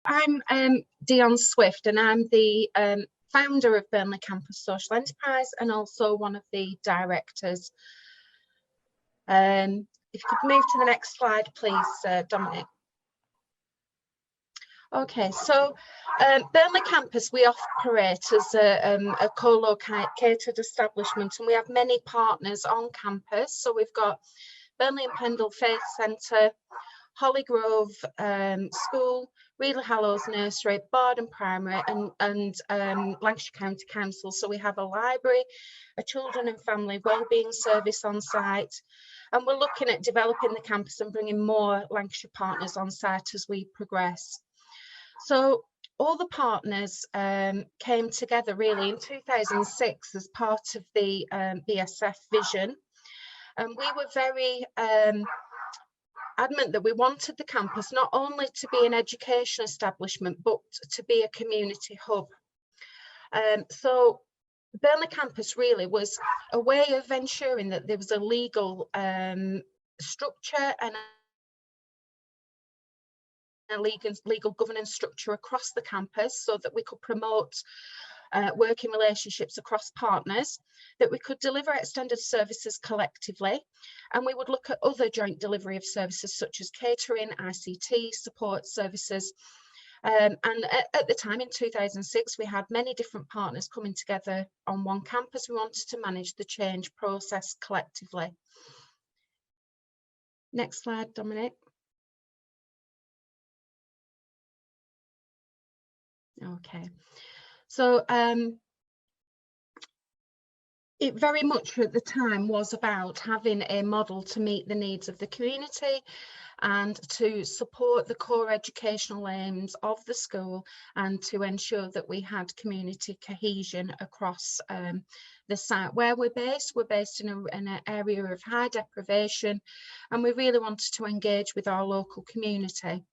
I'm Dion Swift, and I'm the founder of Burnley Campus Social Enterprise and also one of the directors. If you could move to the next slide, please, Dominic. Okay, so Burnley Campus, we operate as a co-located establishment, and we have many partners on campus. So we've got Burnley and Pendle Faith Centre, Holly Grove School, Reedley Hallows Nursery, Bardon Primary, and Lancashire County Council. So we have a library, a children and family wellbeing service on site, and we're looking at developing the campus and bringing more Lancashire partners on site as we progress. So all the partners came together really in 2006 as part of the BSF vision, and we were very adamant that we wanted the campus not only to be an education establishment but to be a community hub. So Burnley Campus really was a way of ensuring that there was a legal structure and a legal governance structure across the campus, so that we could promote working relationships across partners, that we could deliver extended services collectively, and we would look at other joint delivery of services such as catering, ICT, support services. And at the time in 2006, we had many different partners coming together on one campus. We wanted to manage the change process collectively. Next slide, Dominic. Okay, so it very much at the time was about having a model to meet the needs of the community and to support the core educational aims of the school, and to ensure that we had community cohesion across the site where we're based. We're based in an area of high deprivation, and we really wanted to engage with our local community.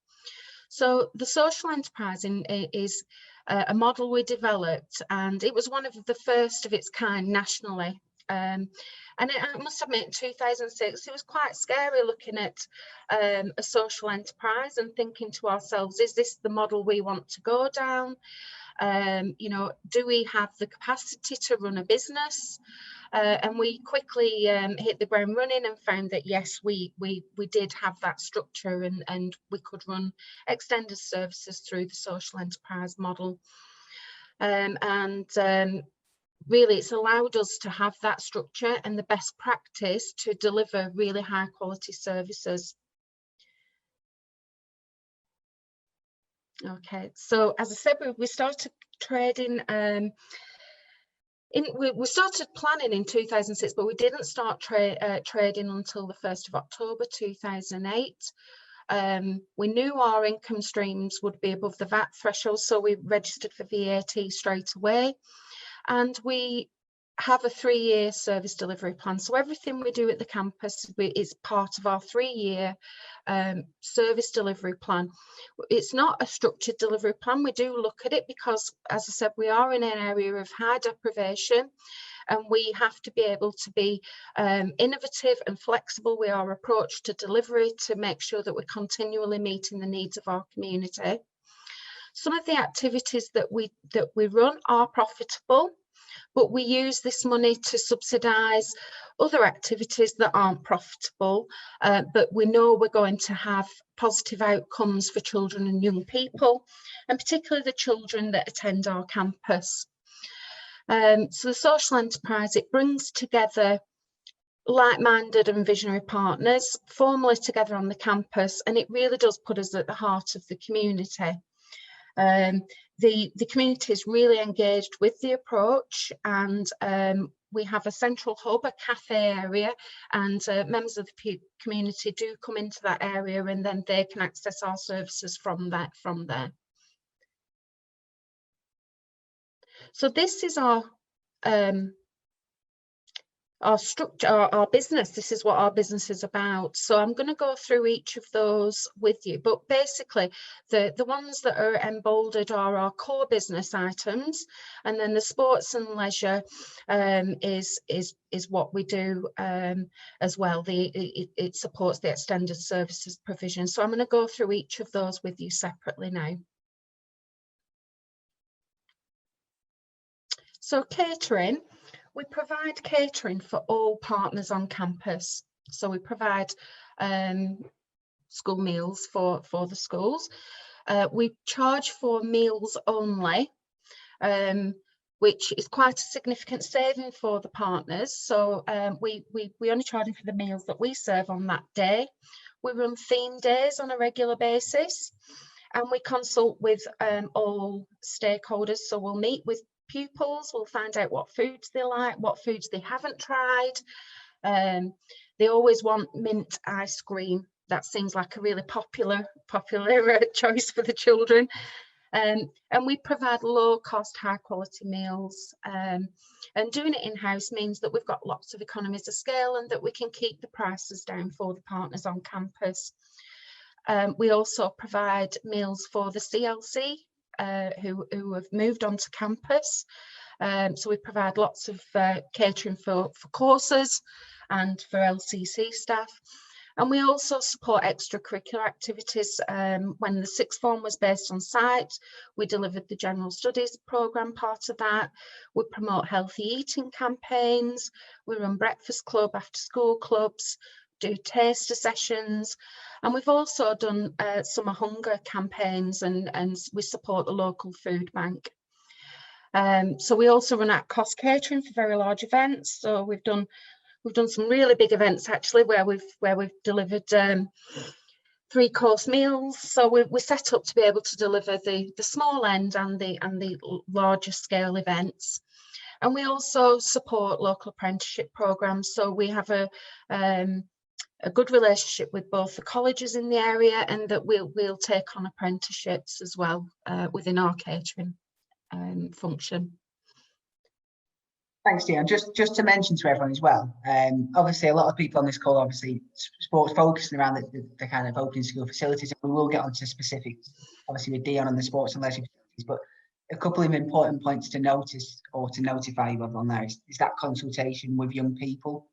So the social enterprise is a model we developed, and it was one of the first of its kind nationally. And I must admit, in 2006, it was quite scary looking at a social enterprise and thinking to ourselves, is this the model we want to go down? You know, do we have the capacity to run a business? And we quickly hit the ground running and found that yes, we did have that structure, and we could run extended services through the social enterprise model. Really, it's allowed us to have that structure and the best practice to deliver really high quality services. Okay, so as I said, we started trading. We started planning in 2006, but we didn't start trading until the 1st of October 2008. We knew our income streams would be above the VAT threshold, so we registered for VAT straight away. And we have a 3-year service delivery plan. So everything we do at the campus is part of our 3-year service delivery plan. It's not a structured delivery plan. We do look at it because, as I said, we are in an area of high deprivation, and we have to be able to be innovative and flexible with our approach to delivery to make sure that we're continually meeting the needs of our community. Some of the activities that we run are profitable, but we use this money to subsidise other activities that aren't profitable, but we know we're going to have positive outcomes for children and young people, and particularly the children that attend our campus. So the social enterprise, it brings together like-minded and visionary partners formally together on the campus, and it really does put us at the heart of the community. The community is really engaged with the approach, and we have a central hub, a cafe area, and members of the community do come into that area, and then they can access our services from there. So this is our structure, our business. This is what our business is about. So I'm going to go through each of those with you, but basically the ones that are emboldened are our core business items, and then the sports and leisure is what we do as well. It supports the extended services provision. So I'm going to go through each of those with you separately now. So catering, we provide catering for all partners on campus. So we provide school meals for the schools. We charge for meals only, which is quite a significant saving for the partners. So we only charge them for the meals that we serve on that day. We run theme days on a regular basis, and we consult with all stakeholders. So we'll meet with pupils, we'll find out what foods they like, what foods they haven't tried. They always want mint ice cream. That seems like a really popular choice for the children. And we provide low cost, high quality meals. And doing it in-house means that we've got lots of economies of scale and that we can keep the prices down for the partners on campus. We also provide meals for the CLC who have moved onto campus. So we provide lots of catering for courses and for LCC staff. And we also support extracurricular activities. When the sixth form was based on site, we delivered the general studies programme part of that. We promote healthy eating campaigns. We run breakfast club, after school clubs, do taster sessions. And we've also done summer hunger campaigns, and we support the local food bank. So we also run at cost catering for very large events. So we've done some really big events actually where we've delivered 3-course meals. So we're set up to be able to deliver the small end and the larger scale events. And we also support local apprenticeship programs. So we have a good relationship with both the colleges in the area, and that we'll take on apprenticeships as well within our catering function. Thanks, Dion. Just to mention to everyone as well, obviously a lot of people on this call, obviously sports focusing around the kind of opening school facilities. We will get onto specifics, obviously with Dion on the sports and leisure facilities, but a couple of important points to notice or to notify you of on there is that consultation with young people,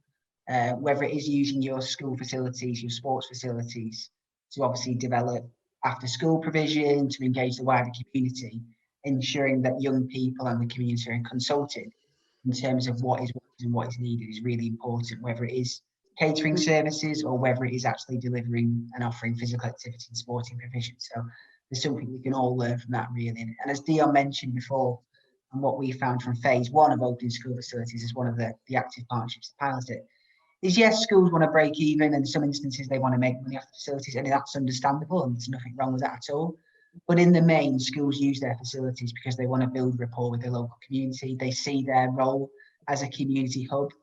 whether it is using your school facilities, your sports facilities, to obviously develop after school provision, to engage the wider community, ensuring that young people and the community are consulted in terms of what is and what is needed is really important, whether it is catering services or whether it is actually delivering and offering physical activity and sporting provision. So there's something we can all learn from that, really. And as Dion mentioned before, and what we found from phase 1 of opening school facilities as one of the active partnerships that piloted it, is yes, schools want to break even, and in some instances they want to make money off the facilities, and that's understandable, and there's nothing wrong with that at all. But in the main, schools use their facilities because they want to build rapport with their local community. They see their role as a community hub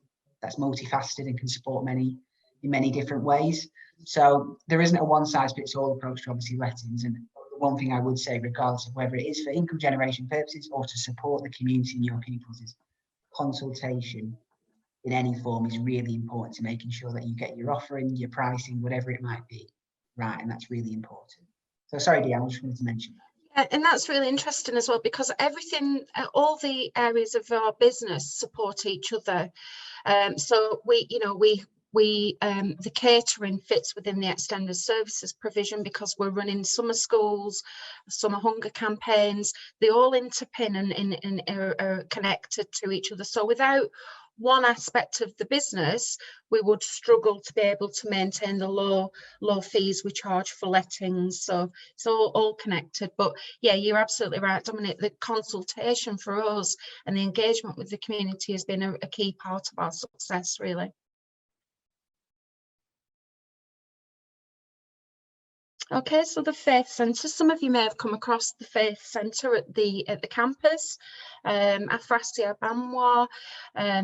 that's multifaceted and can support in many different ways. So there isn't a one-size-fits-all approach to obviously lettings. And the one thing I would say, regardless of whether it is for income generation purposes or to support the community and your pupils, is consultation in any form is really important to making sure that you get your offering, your pricing, whatever it might be, right. And that's really important. So sorry, Dion, I just wanted to mention that. And that's really interesting as well, because everything, all the areas of our business support each other. So the catering fits within the extended services provision because we're running summer schools, summer hunger campaigns. They all interpin and are connected to each other. So without one aspect of the business, we would struggle to be able to maintain the low fees we charge for lettings. So it's all connected. But yeah, you're absolutely right, Dominic. The consultation for us and the engagement with the community has been a key part of our success, really. Okay, so the Faith Centre. Some of you may have come across the Faith Centre at the campus. Afrasia Bamwa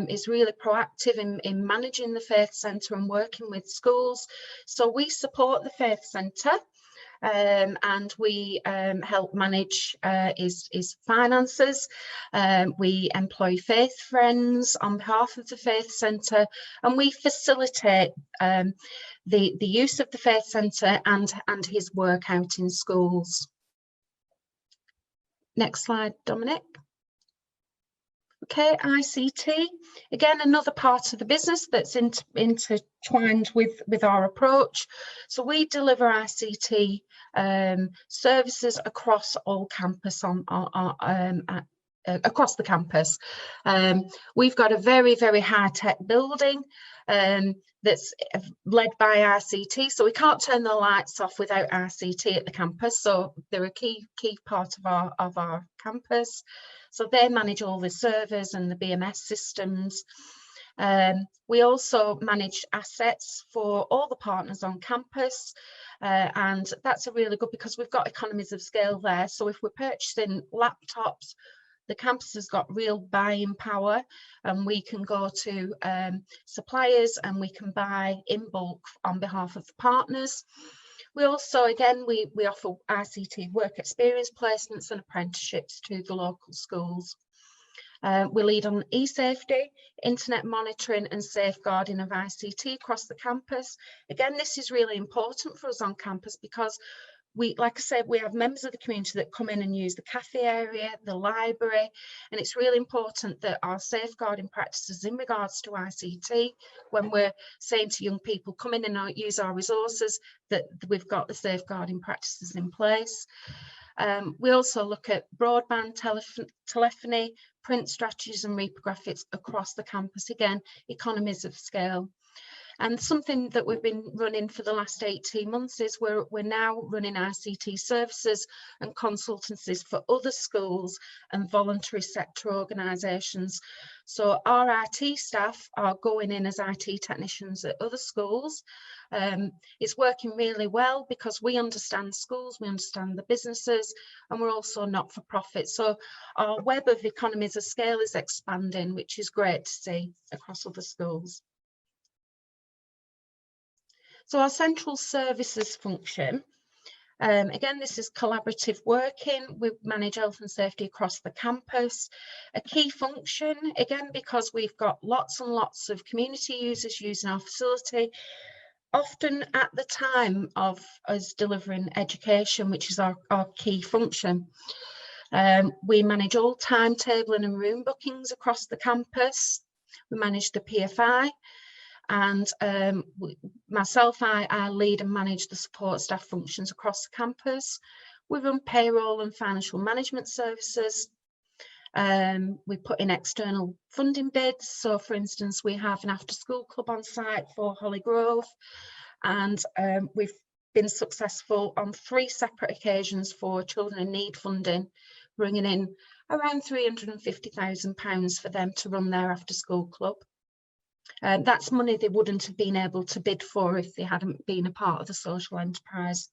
is really proactive in managing the Faith Centre and working with schools. So we support the Faith Centre. And we help manage his finances. We employ faith friends on behalf of the Faith Centre, and we facilitate the use of the Faith Centre and his work out in schools. Next slide, Dominic. Okay, ICT, again, another part of the business that's intertwined with our approach. So we deliver ICT services across all campus across the campus. We've got a very, very high-tech building that's led by RCT, so we can't turn the lights off without RCT at the campus, so they're a key part of our campus. So they manage all the servers and the BMS systems. We also manage assets for all the partners on campus, and that's a really good, because we've got economies of scale there. So if we're purchasing laptops, the campus has got real buying power, and we can go to suppliers and we can buy in bulk on behalf of the partners. We also, again, we offer ICT work experience placements and apprenticeships to the local schools. We lead on e-safety, internet monitoring and safeguarding of ICT across the campus. Again, this is really important for us on campus, because like I said, we have members of the community that come in and use the cafe area, the library, and it's really important that our safeguarding practices in regards to ICT, when we're saying to young people, come in and use our resources, that we've got the safeguarding practices in place. We also look at broadband telephony, print strategies and reprographics across the campus. Again, economies of scale. And something that we've been running for the last 18 months is we're now running ICT services and consultancies for other schools and voluntary sector organisations. So our IT staff are going in as IT technicians at other schools. It's working really well because we understand schools, we understand the businesses, and we're also not for profit. So our web of economies of scale is expanding, which is great to see across other schools. So our central services function, again, this is collaborative working. We manage health and safety across the campus. A key function, again, because we've got lots and lots of community users using our facility, often at the time of us delivering education, which is our key function. We manage all timetabling and room bookings across the campus. We manage the PFI. And myself, I lead and manage the support staff functions across the campus. We run payroll and financial management services. We put in external funding bids. So, for instance, we have an after-school club on site for Holly Grove, and we've been successful on 3 separate occasions for children in need funding, bringing in around £350,000 for them to run their after-school club. That's money they wouldn't have been able to bid for if they hadn't been a part of the social enterprise.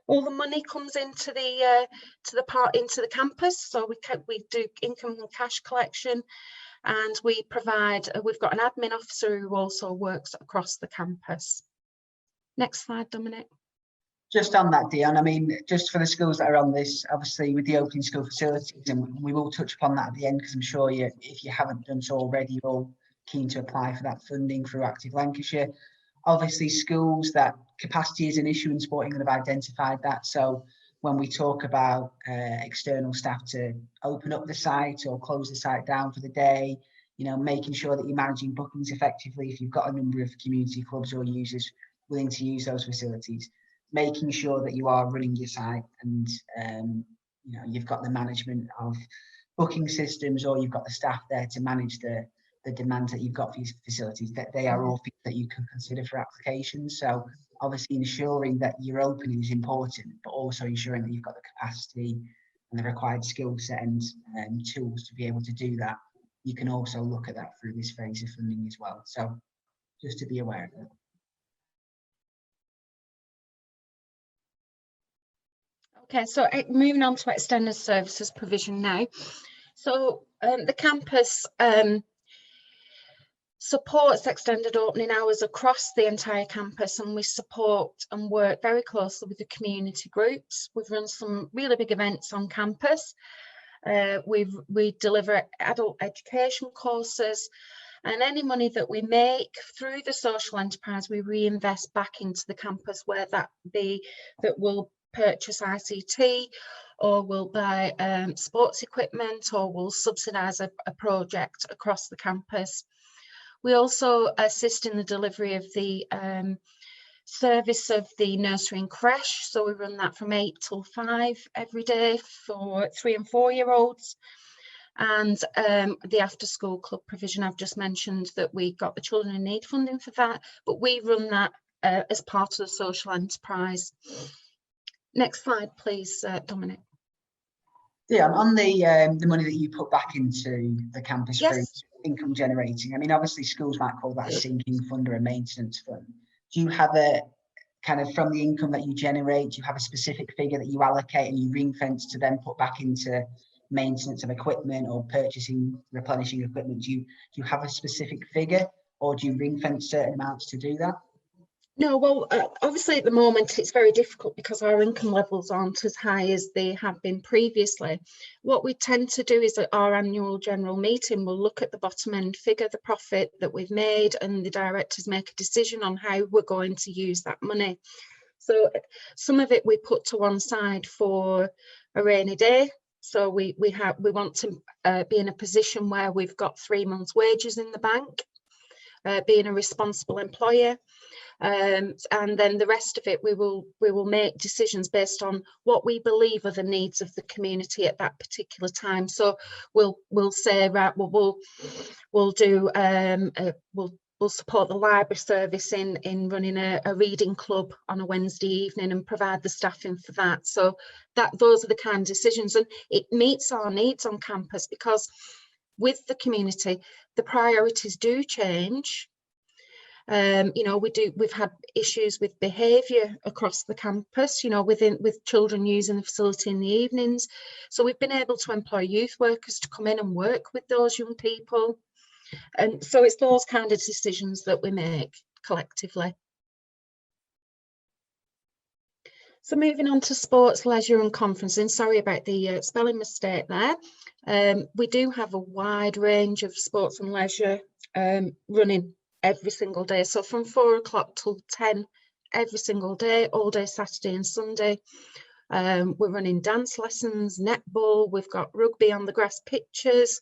All the money comes into the campus, so we do income and cash collection, and we've got an admin officer who also works across the campus. Next slide, Dominic. Just on that, Dion, I mean, just for the schools that are on this, obviously with the opening school facilities, and we will touch upon that at the end, because I'm sure if you haven't done so already, you're all keen to apply for that funding through Active Lancashire. Obviously, schools that capacity is an issue in Sporting have identified that. So when we talk about external staff to open up the site or close the site down for the day, you know, making sure that you're managing bookings effectively if you've got a number of community clubs or users willing to use those facilities, making sure that you are running your site and you know, you've got the management of booking systems, or you've got the staff there to manage the demands that you've got for your facilities. That they are all things that you can consider for applications. So obviously ensuring that your opening is important, but also ensuring that you've got the capacity and the required skill set and tools to be able to do that. You can also look at that through this phase of funding as well. So just to be aware of that. Okay, so moving on to extended services provision now. So the campus supports extended opening hours across the entire campus, and we support and work very closely with the community groups. We've run some really big events on campus. We deliver adult education courses, and any money that we make through the social enterprise, we reinvest back into the campus, where that will purchase ICT, or will buy sports equipment, or will subsidise a project across the campus. We also assist in the delivery of the service of the nursery and creche. So we run that from 8 till 5 every day for 3 and 4 year olds. And the after school club provision, I've just mentioned that we got the Children in Need funding for that, but we run that as part of the social enterprise. Next slide, please, Dominic. Yeah, on the money that you put back into the campus through income generating, I mean, obviously schools might call that a sinking fund or a maintenance fund. Do you have a kind of, from the income that you generate, do you have a specific figure that you allocate and you ring fence to then put back into maintenance of equipment or purchasing, replenishing equipment? Do you have a specific figure, or do you ring fence certain amounts to do that? No, well, obviously at the moment it's very difficult because our income levels aren't as high as they have been previously. What we tend to do is at our annual general meeting, we'll look at the bottom end figure, the profit that we've made, and the directors make a decision on how we're going to use that money. So some of it we put to one side for a rainy day. So we want to be in a position where we've got 3 months' wages in the bank, being a responsible employer. And then the rest of it we will make decisions based on what we believe are the needs of the community at that particular time. So we'll say, right, well, we'll support the library service in running a reading club on a Wednesday evening and provide the staffing for that. So those are the kind of decisions, and it meets our needs on campus, because with the community the priorities do change. You know, we've had issues with behaviour across the campus, you know, with children using the facility in the evenings. So we've been able to employ youth workers to come in and work with those young people. And so it's those kind of decisions that we make collectively. So moving on to sports, leisure and conferencing. Sorry about the spelling mistake there. We do have a wide range of sports and leisure running every single day. So from 4 o'clock till 10 every single day, all day Saturday and Sunday. We're running dance lessons, netball, we've got rugby on the grass pitches.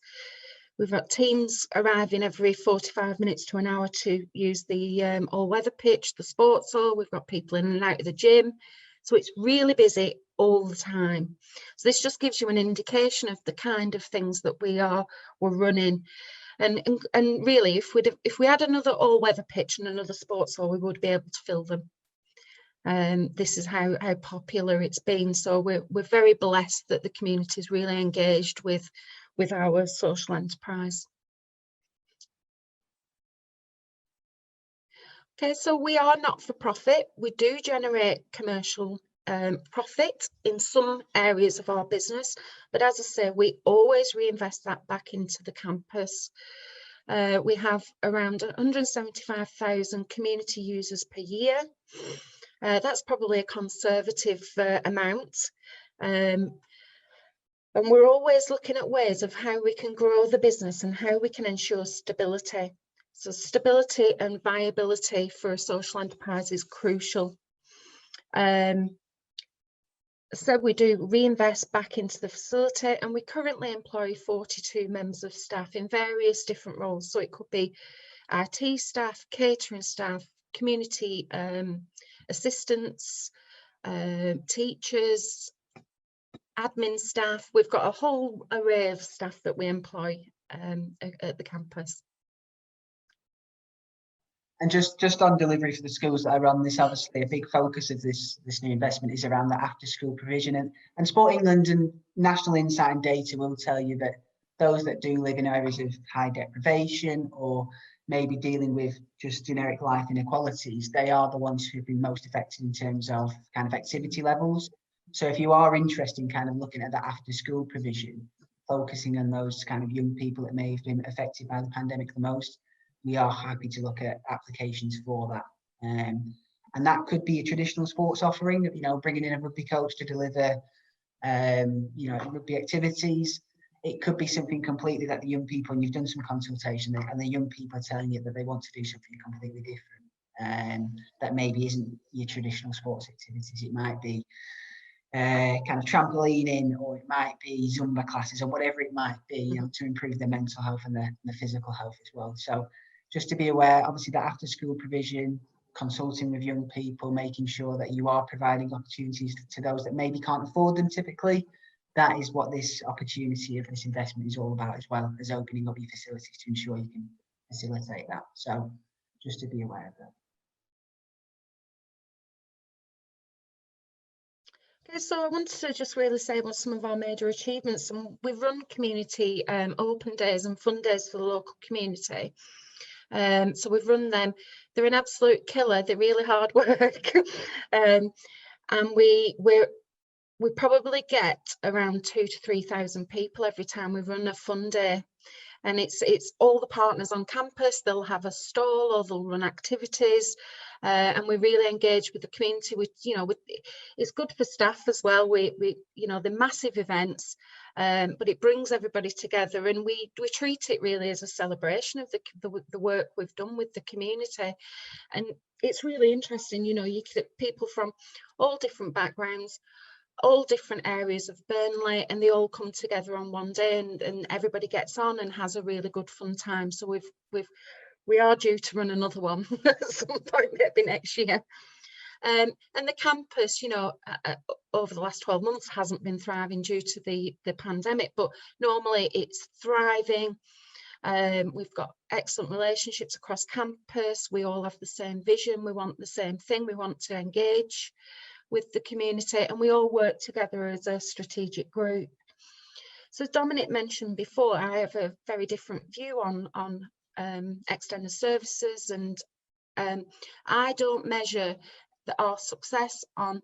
We've got teams arriving every 45 minutes to an hour to use the all-weather pitch, the sports hall. We've got people in and out of the gym. So it's really busy all the time. So this just gives you an indication of the kind of things that we're running. And really, if we had another all-weather pitch and another sports hall, we would be able to fill them. This is how popular it's been. So we're very blessed that the community is really engaged with our social enterprise. Okay, so we are not for profit. We do generate commercial profit in some areas of our business, but as I say, we always reinvest that back into the campus. We have around 175,000 community users per year. That's probably a conservative amount. And we're always looking at ways of how we can grow the business and how we can ensure stability. So stability and viability for a social enterprise is crucial. So we do reinvest back into the facility, and we currently employ 42 members of staff in various different roles. So it could be IT staff, catering staff, community assistants, teachers, admin staff. We've got a whole array of staff that we employ at the campus. And just on delivery for the schools that are on this, obviously a big focus of this new investment is around the after school provision, and Sport England and National Insight and data will tell you that those that do live in areas of high deprivation or maybe dealing with just generic life inequalities, they are the ones who've been most affected in terms of kind of activity levels. So if you are interested in kind of looking at that after school provision, focusing on those kind of young people that may have been affected by the pandemic the most, we are happy to look at applications for that. And that could be a traditional sports offering, you know, bringing in a rugby coach to deliver, you know, rugby activities. It could be something completely that the young people, and you've done some consultation, and the young people are telling you that they want to do something completely different, that maybe isn't your traditional sports activities. It might be kind of trampolining, or it might be Zumba classes, or whatever it might be, you know, to improve their mental health and their physical health as well. So just to be aware, obviously, that after school provision, consulting with young people, making sure that you are providing opportunities to those that maybe can't afford them typically, that is what this opportunity of this investment is all about, as well as opening up your facilities to ensure you can facilitate that. So just to be aware of that. Okay, so I wanted to just really say about some of our major achievements. And we've run community open days and fun days for the local community. So we've run them. They're an absolute killer. They're really hard work. And we probably get around 2,000 to 3,000 people every time we run a fun day. And it's all the partners on campus. They'll have a stall or they'll run activities, and we really engage with the community. It's good for staff as well. We the massive events, but it brings everybody together, and we treat it really as a celebration of the work we've done with the community. And it's really interesting. You get people from all different backgrounds, all different areas of Burnley, and they all come together on one day, and everybody gets on and has a really good fun time. So we are due to run another one at some point, maybe next year. And the campus, over the last 12 months hasn't been thriving due to the pandemic, but normally it's thriving. We've got excellent relationships across campus. We all have the same vision. We want the same thing. We want to engage with the community, and we all work together as a strategic group. So as Dominic mentioned before, I have a very different view on extended services, and I don't measure our success on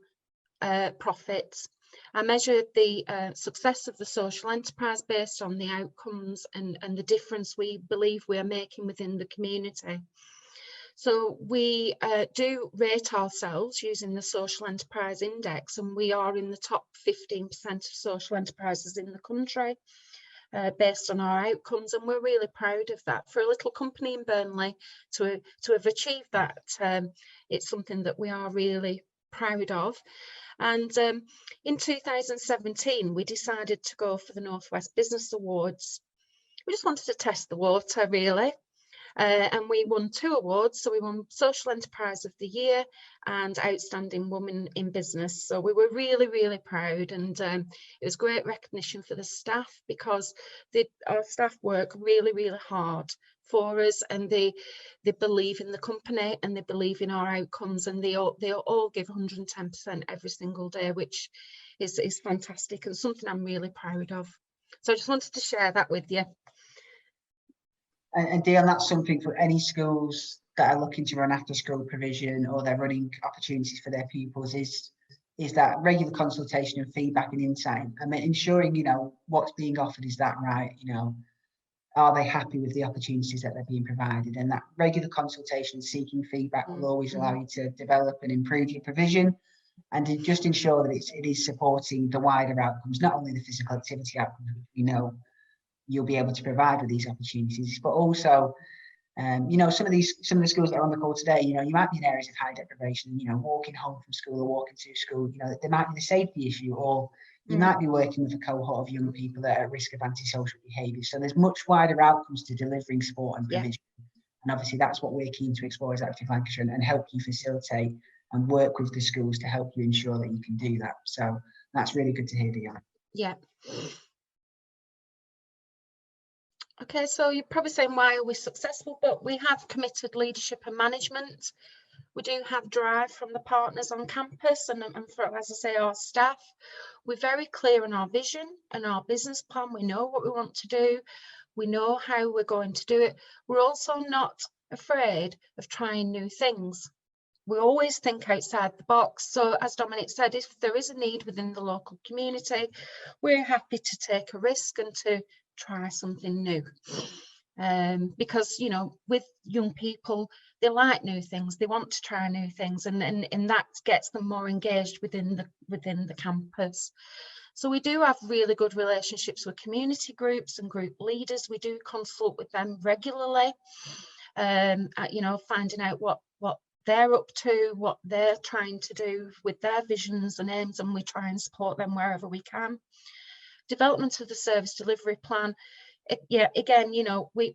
profits. I measure the success of the social enterprise based on the outcomes and the difference we believe we are making within the community. So we do rate ourselves using the Social Enterprise Index, and we are in the top 15% of social enterprises in the country based on our outcomes, and we're really proud of that. For a little company in Burnley to have achieved that, it's something that we are really proud of. And in 2017, we decided to go for the Northwest Business Awards. We just wanted to test the water, really. And we won 2 awards. So we won Social Enterprise of the Year and Outstanding Woman in Business. So we were really, really proud, and it was great recognition for the staff, because our staff work really, really hard for us, and they believe in the company and they believe in our outcomes, and they all give 110% every single day, which is fantastic and something I'm really proud of. So I just wanted to share that with you. And Dion, that's something for any schools that are looking to run after school provision, or they're running opportunities for their pupils, is that regular consultation and feedback and insight. I mean, ensuring, what's being offered, is that right? Are they happy with the opportunities that they're being provided? And that regular consultation, seeking feedback, will always allow you to develop and improve your provision, and to just ensure that it is supporting the wider outcomes, not only the physical activity outcomes, which we know you'll be able to provide with these opportunities, but also, some of the schools that are on the call today, you might be in areas of high deprivation, walking home from school or walking to school, there might be the safety issue, or you might be working with a cohort of young people that are at risk of antisocial behaviour. So there's much wider outcomes to delivering sport and provision. And obviously that's what we're keen to explore as Active Lancashire, and help you facilitate and work with the schools to help you ensure that you can do that. So that's really good to hear, Dion. Yeah. Okay, so you're probably saying, why are we successful? But we have committed leadership and management. We do have drive from the partners on campus, and for, as I say, our staff. We're very clear on our vision and our business plan. We know what we want to do. We know how we're going to do it. We're also not afraid of trying new things. We always think outside the box. So as Dominic said, if there is a need within the local community, we're happy to take a risk and to try something new, because with young people, they like new things, they want to try new things, and that gets them more engaged within the campus. So we do have really good relationships with community groups and group leaders. We do consult with them regularly, finding out what they're up to, what they're trying to do with their visions and aims, and we try and support them wherever we can. Development of the service delivery plan, again, we're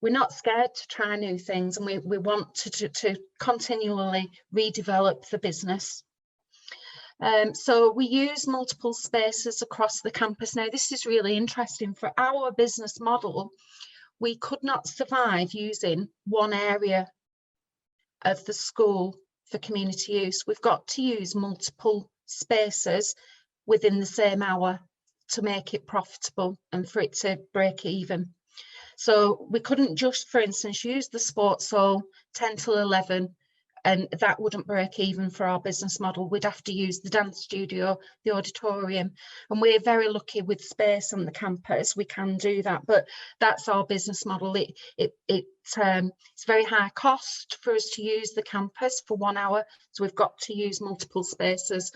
not scared to try new things, and we want to continually redevelop the business. So we use multiple spaces across the campus. Now, this is really interesting. For our business model, we could not survive using one area of the school for community use. We've got to use multiple spaces within the same hour to make it profitable and for it to break even. So we couldn't just, for instance, use the sports hall 10 till 11, and that wouldn't break even for our business model. We'd have to use the dance studio, the auditorium, and we're very lucky with space on the campus. We can do that, but that's our business model. It's very high cost for us to use the campus for 1 hour, so we've got to use multiple spaces.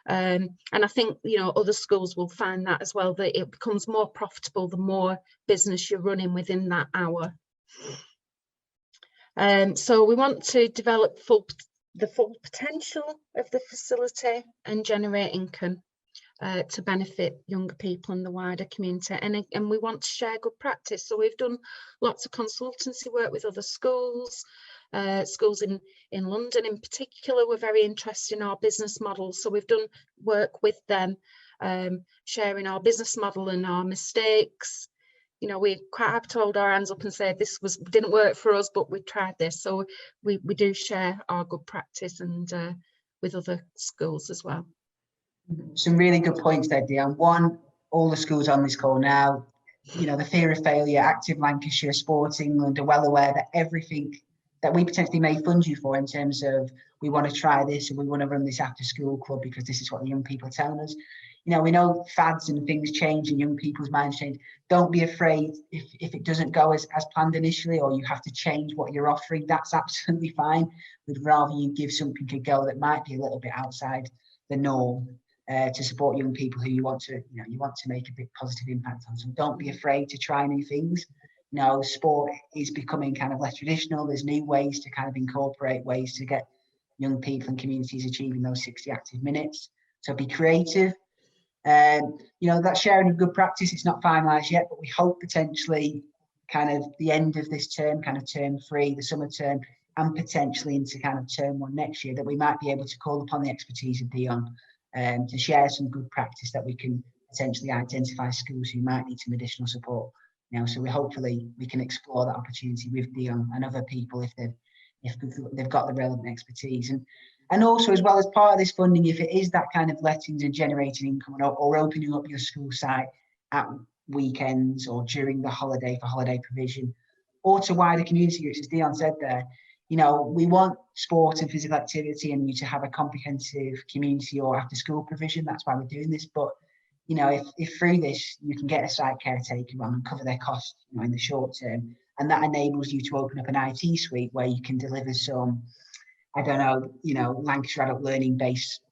And I think, you know, other schools will find that as well, that it becomes more profitable the more business you're running within that hour. So we want to develop the full potential of the facility and generate income to benefit younger people and the wider community. And we want to share good practice. So we've done lots of consultancy work with other schools. Schools in London in particular were very interested in our business model. So we've done work with them, sharing our business model and our mistakes. You know, we quite have to hold our hands up and say this didn't work for us, but we tried this. So we do share our good practice and with other schools as well. Some really good points there, Dion. One, all the schools on this call now, you know, the fear of failure, Active Lancashire, Sport England are well aware that everything that we potentially may fund you for in terms of we want to try this and we want to run this after school club because this is what the young people are telling us. You know, we know fads and things change and young people's minds change. Don't be afraid if it doesn't go as planned initially, or you have to change what you're offering. That's absolutely fine. We'd rather you give something a go that might be a little bit outside the norm to support young people who you want to make a big positive impact on. So don't be afraid to try new things. You know, sport is becoming kind of less traditional. There's new ways to kind of incorporate ways to get young people and communities achieving those 60 active minutes. So be creative. You know, that sharing of good practice, it's not finalised yet, but we hope potentially kind of the end of this term, kind of term 3, the summer term, and potentially into kind of term 1 next year, that we might be able to call upon the expertise of Dion to share some good practice that we can potentially identify schools who might need some additional support. You know, so hopefully we can explore that opportunity with Dion and other people if they've got the relevant expertise. And also, as well as part of this funding, if it is that kind of lettings and generating income or opening up your school site at weekends or during the holiday for holiday provision, or to wider community groups, as Dion said there, you know, we want sport and physical activity and you to have a comprehensive community or after school provision. That's why we're doing this. But, you know, if through this you can get a site caretaker on and cover their costs, you know, in the short term, and that enables you to open up an IT suite where you can deliver some, I don't know, you know, Lancashire adult learning based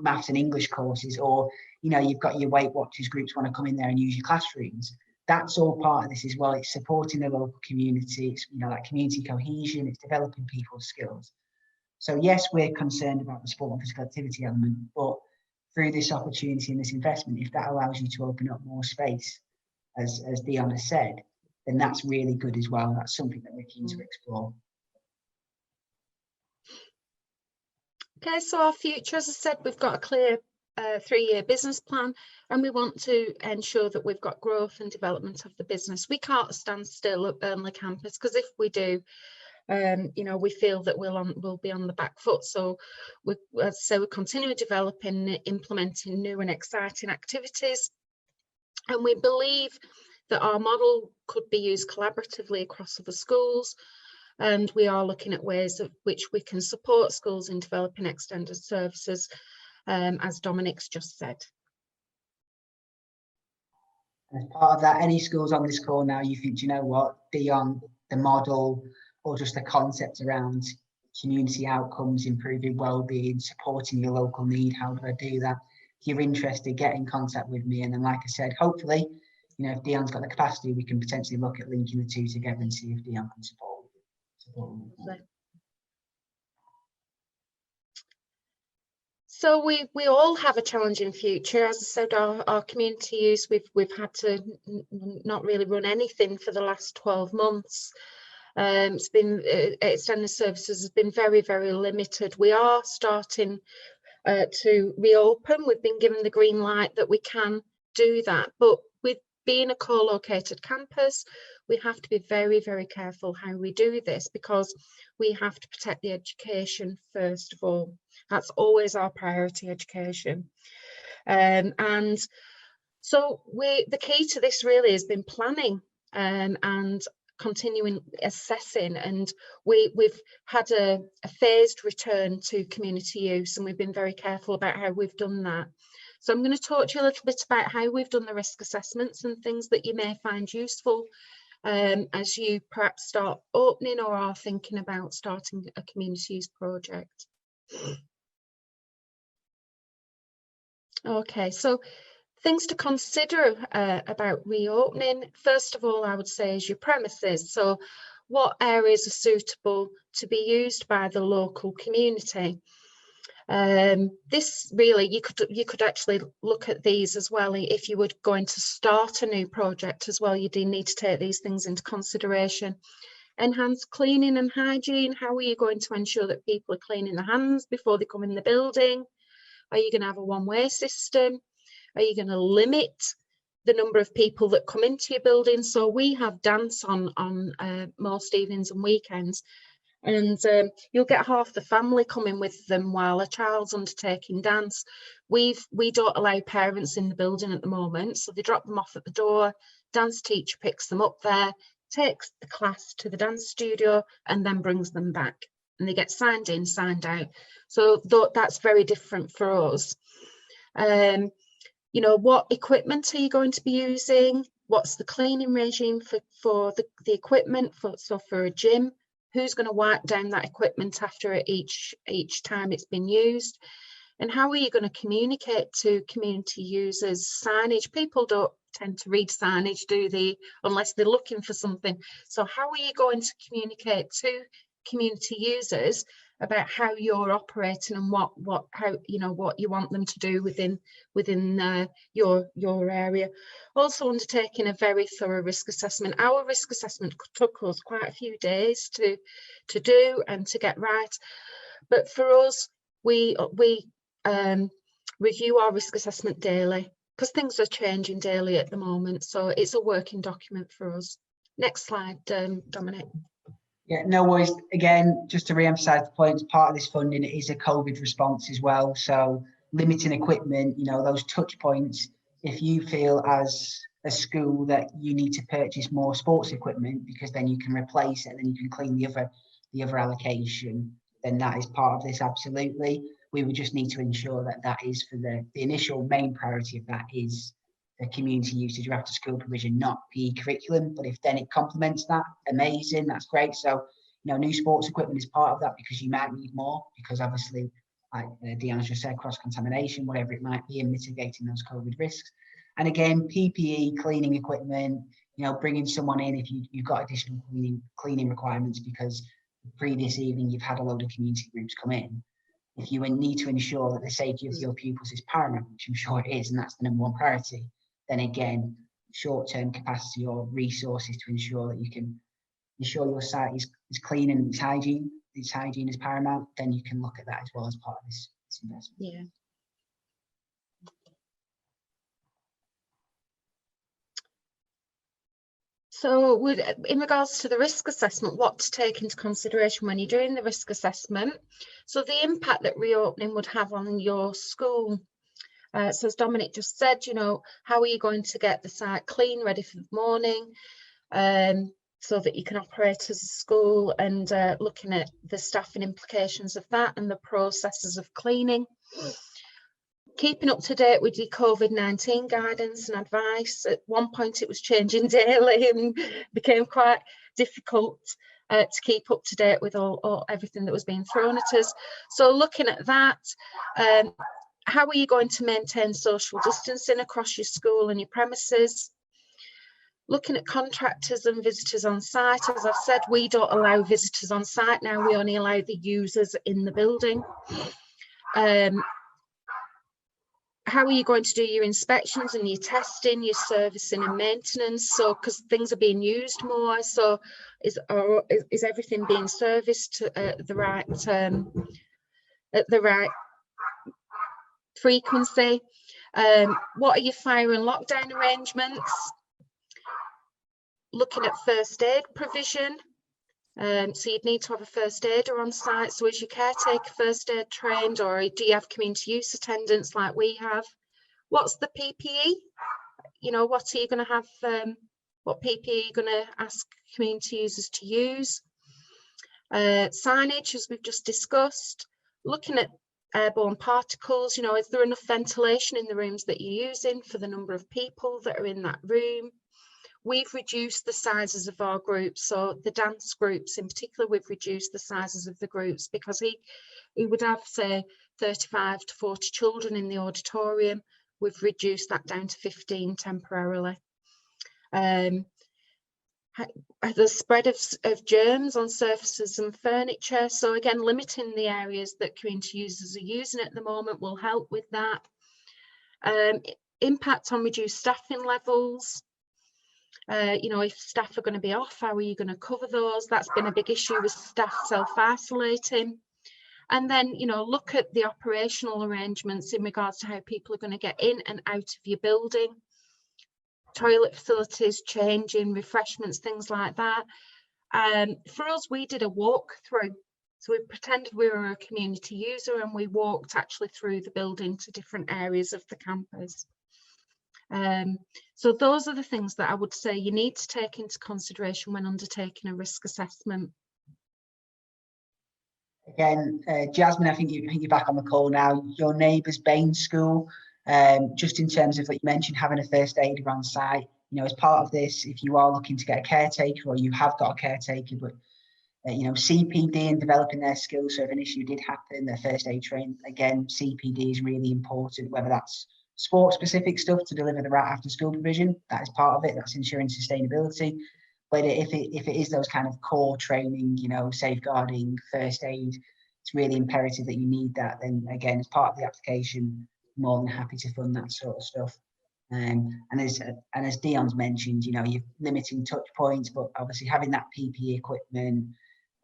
maths and English courses, or, you know, you've got your Weight Watchers groups want to come in there and use your classrooms. That's all part of this as well. It's supporting the local community. It's, you know, that community cohesion. It's developing people's skills. So yes, we're concerned about the sport and physical activity element, but through this opportunity and this investment, if that allows you to open up more space, as Dion has said, then that's really good as well. That's something that we're keen to explore. Okay, so our future, as I said, we've got a clear 3-year business plan, and we want to ensure that we've got growth and development of the business. We can't stand still at Burnley campus, because if we do, you know, we feel that we'll be on the back foot. So we continue developing, implementing new and exciting activities, and we believe that our model could be used collaboratively across other schools. And we are looking at ways of which we can support schools in developing extended services, as Dominic's just said. As part of that, any schools on this call now you think, you know what, beyond the model or just the concept around community outcomes, improving well-being, supporting your local need, how do I do that? If you're interested, get in contact with me. And then, like I said, hopefully, you know, if Dion's got the capacity, we can potentially look at linking the two together and see if Dion can support. So we all have a challenging future. As I said, our community use, we've had to not really run anything for the last 12 months. It's been extended services has been very, very limited. We are starting to reopen. We've been given the green light that we can do that, but with being a co-located campus, we have to be very, very careful how we do this, because we have to protect the education first of all. That's always our priority, education. And so the key to this really has been planning and continuing assessing, and we've had a phased return to community use, and we've been very careful about how we've done that. So I'm going to talk to you a little bit about how we've done the risk assessments and things that you may find useful as you perhaps start opening or are thinking about starting a community use project. Okay, so things to consider about reopening. First of all, I would say is your premises. So what areas are suitable to be used by the local community? This really, you could actually look at these as well if you were going to start a new project as well. You do need to take these things into consideration. Enhanced cleaning and hygiene. How are you going to ensure that people are cleaning their hands before they come in the building? Are you going to have a one-way system? Are you going to limit the number of people that come into your building? So we have dance on most evenings and weekends, and you'll get half the family coming with them while a child's undertaking dance. We don't allow parents in the building at the moment, so they drop them off at the door. Dance teacher picks them up there, takes the class to the dance studio, and then brings them back, and they get signed in, signed out. So that's very different for us. You know, what equipment are you going to be using? What's the cleaning regime for the equipment? So for a gym, who's going to wipe down that equipment after each time it's been used? And how are you going to communicate to community users? Signage, people don't tend to read signage, do they, unless they're looking for something. So how are you going to communicate to community users about how you're operating and what you want them to do within your area? Also undertaking a very thorough risk assessment. Our risk assessment took us quite a few days to do and to get right, but for us, we review our risk assessment daily, because things are changing daily at the moment, so it's a working document for us. Next slide, Dominic. Yeah, no worries. Again, just to re-emphasize the points, part of this funding is a COVID response as well. So limiting equipment, you know, those touch points. If you feel as a school that you need to purchase more sports equipment, because then you can replace it and then you can clean the other allocation, then that is part of this, absolutely. We would just need to ensure that that is for the initial main priority of that is the community usage of after school provision, not PE curriculum. But if then it complements that, amazing, that's great. So, you know, new sports equipment is part of that, because you might need more, because obviously, like Deanna just said, cross-contamination, whatever it might be, and mitigating those COVID risks. And again, PPE, cleaning equipment, you know, bringing someone in if you've got additional cleaning requirements, because the previous evening you've had a load of community groups come in. If you need to ensure that the safety of your pupils is paramount, which I'm sure it is, and that's the number one priority, then again, short-term capacity or resources to ensure that you can ensure your site is clean and its hygiene is paramount, then you can look at that as well as part of this investment. Yeah. So in regards to the risk assessment, what to take into consideration when you're doing the risk assessment. So the impact that reopening would have on your school. So as Dominic just said, you know, how are you going to get the site clean, ready for the morning, so that you can operate as a school, and looking at the staffing implications of that and the processes of cleaning. Keeping up to date with your COVID-19 guidance and advice. At one point it was changing daily and became quite difficult to keep up to date with everything that was being thrown at us. So looking at that, how are you going to maintain social distancing across your school and your premises? Looking at contractors and visitors on site. As I've said, we don't allow visitors on site now, we only allow the users in the building. How are you going to do your inspections and your testing, your servicing and maintenance? So, because things are being used more, so is everything being serviced at the right frequency. What are your fire and lockdown arrangements? Looking at first aid provision. So you'd need to have a first aider on site. So is your caretaker first aid trained, or do you have community use attendants like we have? What's the PPE? You know, what are you going to have? What PPE are you going to ask community users to use? Signage, as we've just discussed. Looking at airborne particles, you know, is there enough ventilation in the rooms that you're using for the number of people that are in that room? We've reduced the sizes of our groups, so the dance groups in particular, we've reduced the sizes of the groups because he would have, say, 35 to 40 children in the auditorium. We've reduced that down to 15 temporarily. The spread of germs on surfaces and furniture, so again, limiting the areas that community users are using at the moment will help with that. Impact on reduced staffing levels. You know, if staff are going to be off, how are you going to cover those? That's been a big issue with staff self-isolating. And then, you know, look at the operational arrangements in regards to how people are going to get in and out of your building. Toilet facilities, changing, refreshments, things like that. For us, we did a walkthrough. So we pretended we were a community user and we walked actually through the building to different areas of the campus. So those are the things that I would say you need to take into consideration when undertaking a risk assessment. Again, Jasmine, I think you're back on the call now. Your neighbour's Bain School, just in terms of, like you mentioned, having a first aider on site, you know, as part of this, if you are looking to get a caretaker or you have got a caretaker, but you know, CPD and developing their skills. So if an issue did happen, their first aid training, again, CPD is really important, whether that's sport specific stuff to deliver the right after school provision, that is part of it, that's ensuring sustainability. But if it is those kind of core training, you know, safeguarding, first aid, it's really imperative that you need that. Then again, as part of the application, more than happy to fund that sort of stuff. And as Dion's mentioned, you know, you're limiting touch points, but obviously having that PPE equipment,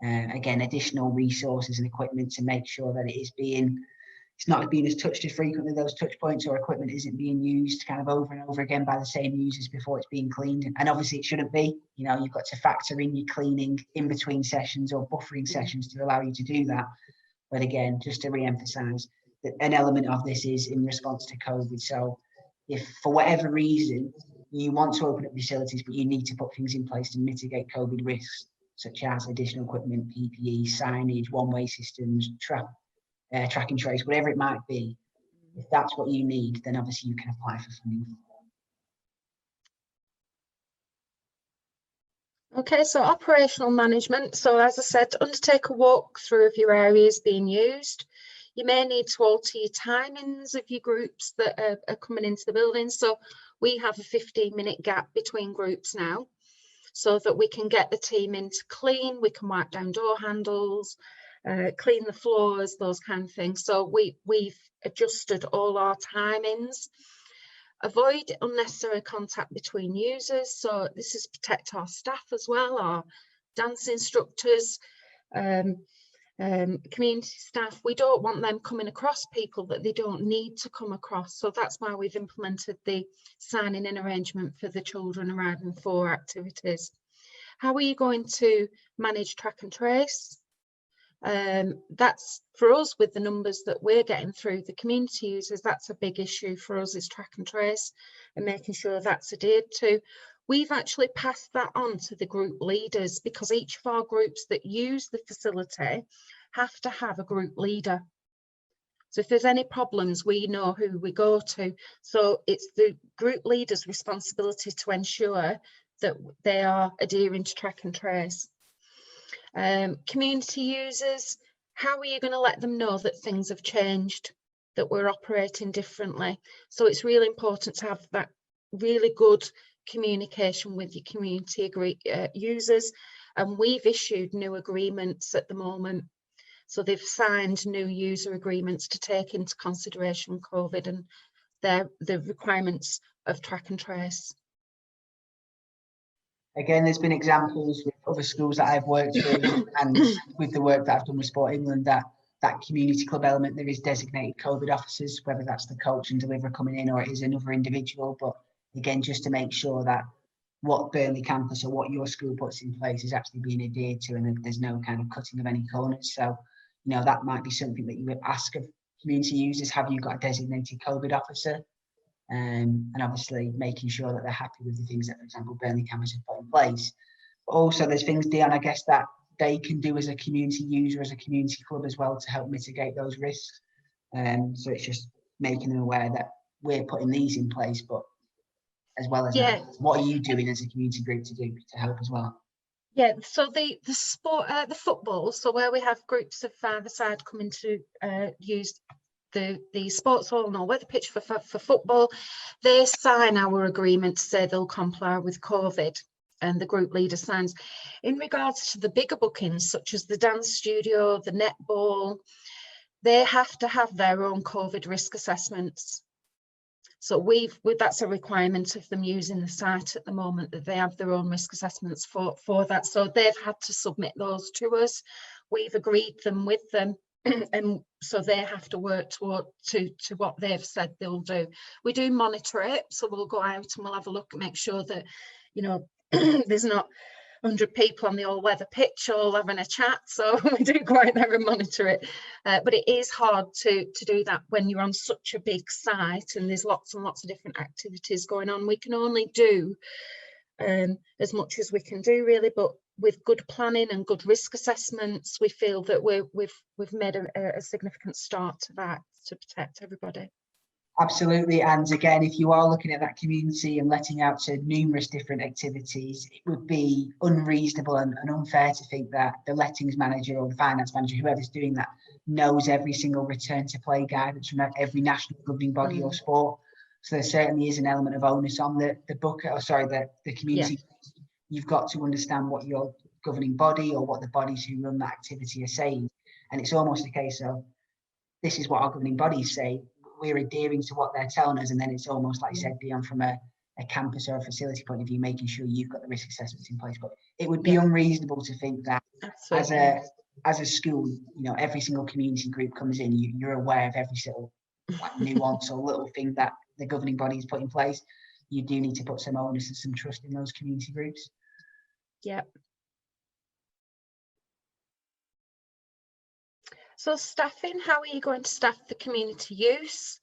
again, additional resources and equipment to make sure that it's not being as touched as frequently, those touch points or equipment isn't being used kind of over and over again by the same users before it's being cleaned. And obviously it shouldn't be, you know, you've got to factor in your cleaning in between sessions or buffering sessions to allow you to do that. But again, just to re-emphasize that an element of this is in response to COVID. So if for whatever reason you want to open up facilities, but you need to put things in place to mitigate COVID risks, such as additional equipment, PPE, signage, one-way systems, track and trace, whatever it might be, if that's what you need, then obviously you can apply for funding. Okay, so operational management. So as I said, undertake a walkthrough of your areas being used. You may need to alter your timings of your groups that are coming into the building. So we have a 15-minute gap between groups now, so that we can get the team in to clean, we can wipe down door handles, clean the floors, those kind of things. So we've adjusted all our timings. Avoid unnecessary contact between users. So this is protect our staff as well, our dance instructors, community staff. We don't want them coming across people that they don't need to come across. So that's why we've implemented the signing in arrangement for the children arriving for activities. How are you going to manage track and trace? That's for us, with the numbers that we're getting through the community users, that's a big issue for us, is track and trace and making sure that's adhered to. We've actually passed that on to the group leaders, because each of our groups that use the facility have to have a group leader. So if there's any problems, we know who we go to. So it's the group leader's responsibility to ensure that they are adhering to track and trace. Community users, how are you going to let them know that things have changed, that we're operating differently? So it's really important to have that really good communication with your community users. And we've issued new agreements at the moment. So they've signed new user agreements to take into consideration COVID and the requirements of track and trace. Again, there's been examples with other schools that I've worked with and with the work that I've done with Sport England, that that community club element, there is designated COVID officers, whether that's the coach and deliverer coming in or it is another individual. But again, just to make sure that what Burnley campus or what your school puts in place is actually being adhered to, and there's no kind of cutting of any corners. So, you know, that might be something that you would ask of community users. Have you got a designated COVID officer? And obviously making sure that they're happy with the things that, for example, Burnley campus have put in place. But also there's things, Dion, I guess, that they can do as a community user, as a community club as well, to help mitigate those risks. So it's just making them aware that we're putting these in place, but as well as that, what are you doing as a community group to help as well? Yeah, so the sport, the football, so where we have groups of either side coming to use the sports hall or weather pitch for football, they sign our agreement to say they'll comply with COVID, and the group leader signs. In regards to the bigger bookings, such as the dance studio, the netball, they have to have their own COVID risk assessments. So that's a requirement of them using the site at the moment, that they have their own risk assessments for that. So they've had to submit those to us. We've agreed them with them. And so they have to work to what they've said they'll do. We do monitor it, so we'll go out and we'll have a look and make sure that, you know, there's not 100 people on the all-weather pitch all having a chat. So we do go out there and monitor it. But it is hard to do that when you're on such a big site and there's lots and lots of different activities going on. We can only do as much as we can do, really, but with good planning and good risk assessments, we feel that we've made a significant start to that, to protect everybody. Absolutely. And again, if you are looking at that community and letting out to numerous different activities, it would be unreasonable and unfair to think that the lettings manager or the finance manager, whoever's doing that, knows every single return to play guidance from every national governing body or sport. So there certainly is an element of onus on the community. Yeah. You've got to understand what your governing body or what the bodies who run that activity are saying. And it's almost a case of, this is what our governing bodies say, we're adhering to what they're telling us. And then it's almost like you said, Dion, from a campus or a facility point of view, making sure you've got the risk assessments in place. But it would be unreasonable to think that as a school, you know, every single community group comes in, you're aware of every single nuance or little thing that the governing body has put in place. You do need to put some onus and some trust in those community groups. Yeah. So staffing, how are you going to staff the community use?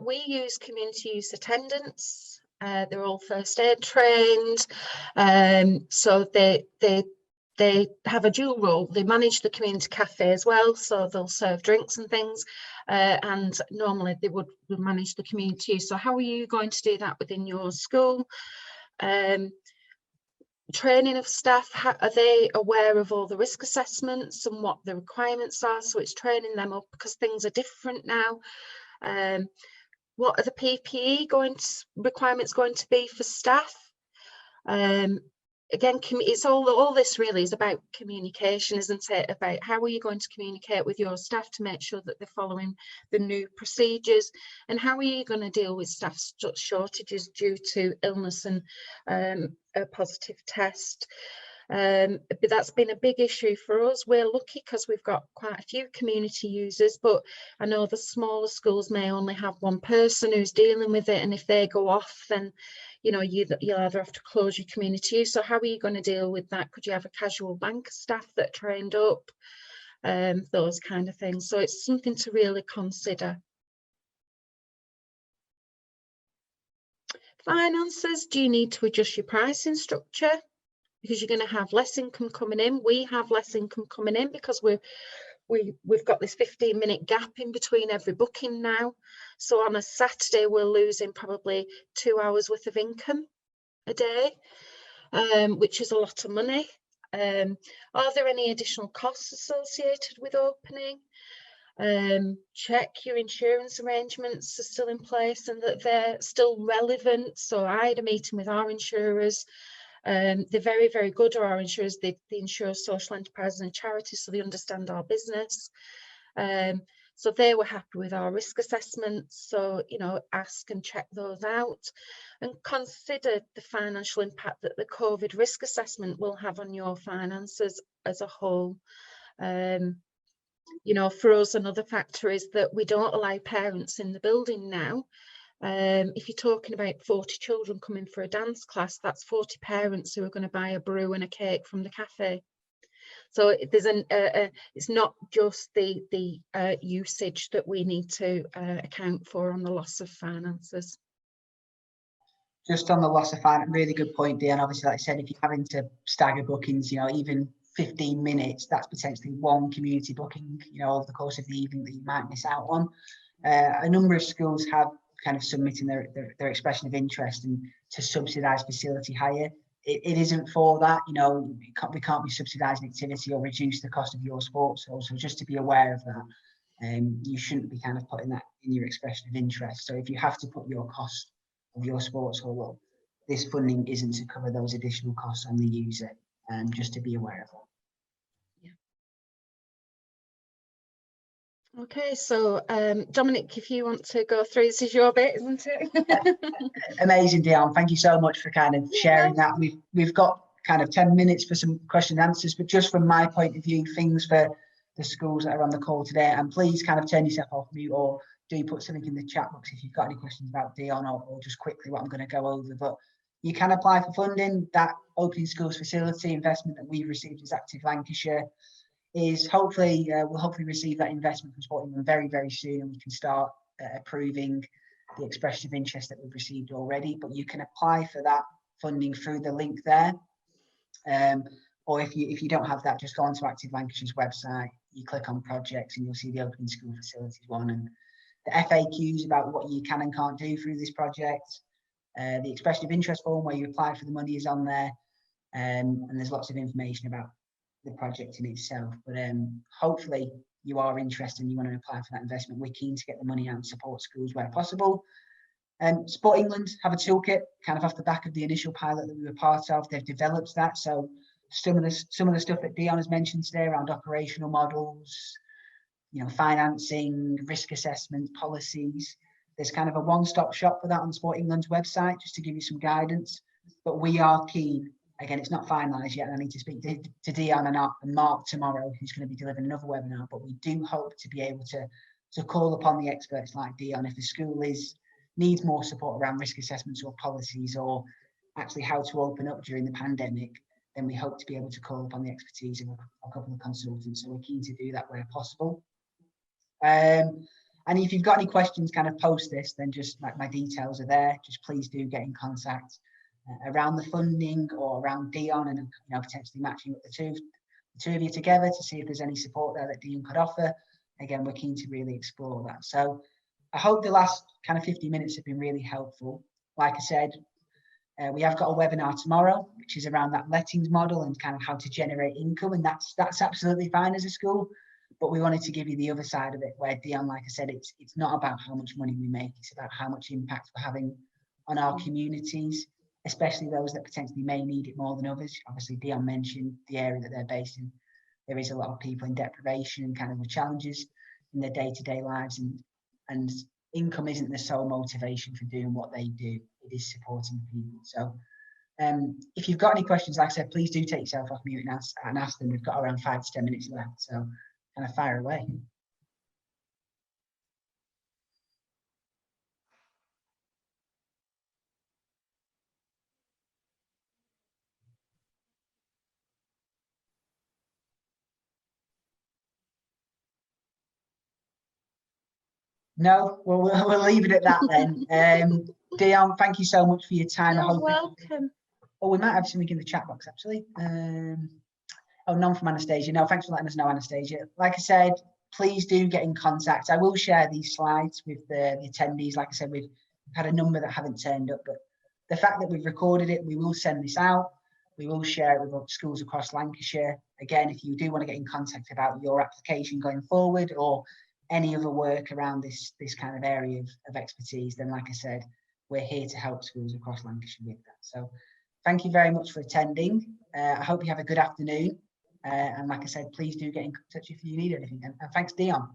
We use community use attendants. They're all first aid trained. So they have a dual role. They manage the community cafe as well, so they'll serve drinks and things. And normally they would manage the community use. So how are you going to do that within your school? Training of staff, are they aware of all the risk assessments and what the requirements are? So it's training them up because things are different now. What are the PPE requirements going to be for staff? Again, it's all this really is about communication, isn't it? About how are you going to communicate with your staff to make sure that they're following the new procedures, and how are you going to deal with staff shortages due to illness and a positive test. But that's been a big issue for us. We're lucky because we've got quite a few community users, but I know the smaller schools may only have one person who's dealing with it, and if they go off, then you know you'll either have to close your community use. So how are you going to deal with that? Could you have a casual bank staff that trained up, those kind of things? So it's something to really consider. Finances, do you need to adjust your pricing structure? Because you're going to have less income coming in. We have less income coming in because we've got this 15-minute gap in between every booking now. So on a Saturday, we're losing probably 2 hours worth of income a day, which is a lot of money. Are there any additional costs associated with opening? Check your insurance arrangements are still in place and that they're still relevant. So I had a meeting with our insurers. They're very, very good, our insurers. They insure social enterprises and charities, so they understand our business. So they were happy with our risk assessments. So, you know, ask and check those out and consider the financial impact that the COVID risk assessment will have on your finances as a whole. You know, for us, another factor is that we don't allow parents in the building now. If you're talking about 40 children coming for a dance class, that's 40 parents who are going to buy a brew and a cake from the cafe. So there's it's not just the usage that we need to account for on the loss of finances. Just on the loss of finance, really good point, Dean. Obviously, like I said, if you're having to stagger bookings, you know, even 15 minutes, that's potentially one community booking, you know, over the course of the evening that you might miss out on. A number of schools have kind of submitting their expression of interest and to subsidise facility hire. It isn't for that, you know, we can't be subsidising activity or reduce the cost of your sports hall. So just to be aware of that, you shouldn't be kind of putting that in your expression of interest. So if you have to put your cost of your sports hall up, this funding isn't to cover those additional costs on the user, just to be aware of that. Okay, so Dominic, if you want to go through, this is your bit, isn't it? Amazing, Dion. Thank you so much for kind of sharing that. We've got kind of 10 minutes for some question and answers, but just from my point of view, things for the schools that are on the call today, and please kind of turn yourself off mute or do put something in the chat box if you've got any questions about Dion or just quickly what I'm going to go over. But you can apply for funding. That opening schools facility investment that we've received as Active Lancashire is hopefully we'll hopefully receive that investment from Sporting very, very soon, and we can start approving the expression of interest that we've received already. But you can apply for that funding through the link there, or if you don't have that, just go onto Active Lancashire's website, you click on projects and you'll see the opening school facilities one and the FAQs about what you can and can't do through this project. The expression of interest form where you apply for the money is on there, and there's lots of information about the project in itself. But hopefully you are interested and you want to apply for that investment. We're keen to get the money out and support schools where possible. Sport England have a toolkit kind of off the back of the initial pilot that we were part of. They've developed that. So some of the stuff that Dion has mentioned today around operational models, you know, financing, risk assessment, policies. There's kind of a one-stop shop for that on Sport England's website, just to give you some guidance. But we are keen. Again, it's not finalised yet, and I need to speak to Dion and Mark tomorrow, who's going to be delivering another webinar. But we do hope to be able to call upon the experts like Dion if the school needs more support around risk assessments or policies, or actually how to open up during the pandemic. Then we hope to be able to call upon the expertise of a couple of consultants. So we're keen to do that where possible. And if you've got any questions, kind of post this, then just like my details are there. Just please do get in contact around the funding or around Dion, and you know, potentially matching up the two of you together to see if there's any support there that Dion could offer. Again, we're keen to really explore that. So I hope the last kind of 50 minutes have been really helpful. Like I said, we have got a webinar tomorrow, which is around that lettings model and kind of how to generate income, and that's absolutely fine as a school. But we wanted to give you the other side of it, where Dion, like I said, it's not about how much money we make, it's about how much impact we're having on our communities, especially those that potentially may need it more than others. Obviously, Dion mentioned the area that they're based in. There is a lot of people in deprivation and kind of the challenges in their day-to-day lives, and income isn't the sole motivation for doing what they do. It is supporting people. So if you've got any questions, like I said, please do take yourself off mute and ask them. We've got around 5 to 10 minutes left, so kind of fire away. No, we'll leave it at that then. Dion, thank you so much for your time. You're welcome. Oh, we might have something in the chat box actually. Oh, none from Anastasia. No, thanks for letting us know, Anastasia. Like I said, please do get in contact. I will share these slides with the attendees. Like I said, we've had a number that haven't turned up, but the fact that we've recorded it, we will send this out. We will share it with schools across Lancashire. Again, if you do want to get in contact about your application going forward or any other work around this kind of area of expertise, then like I said, we're here to help schools across Lancashire with that. So thank you very much for attending. I hope you have a good afternoon. And like I said, please do get in touch if you need anything. And thanks, Dion.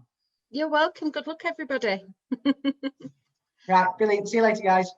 You're welcome. Good luck, everybody. Right, brilliant. See you later, guys.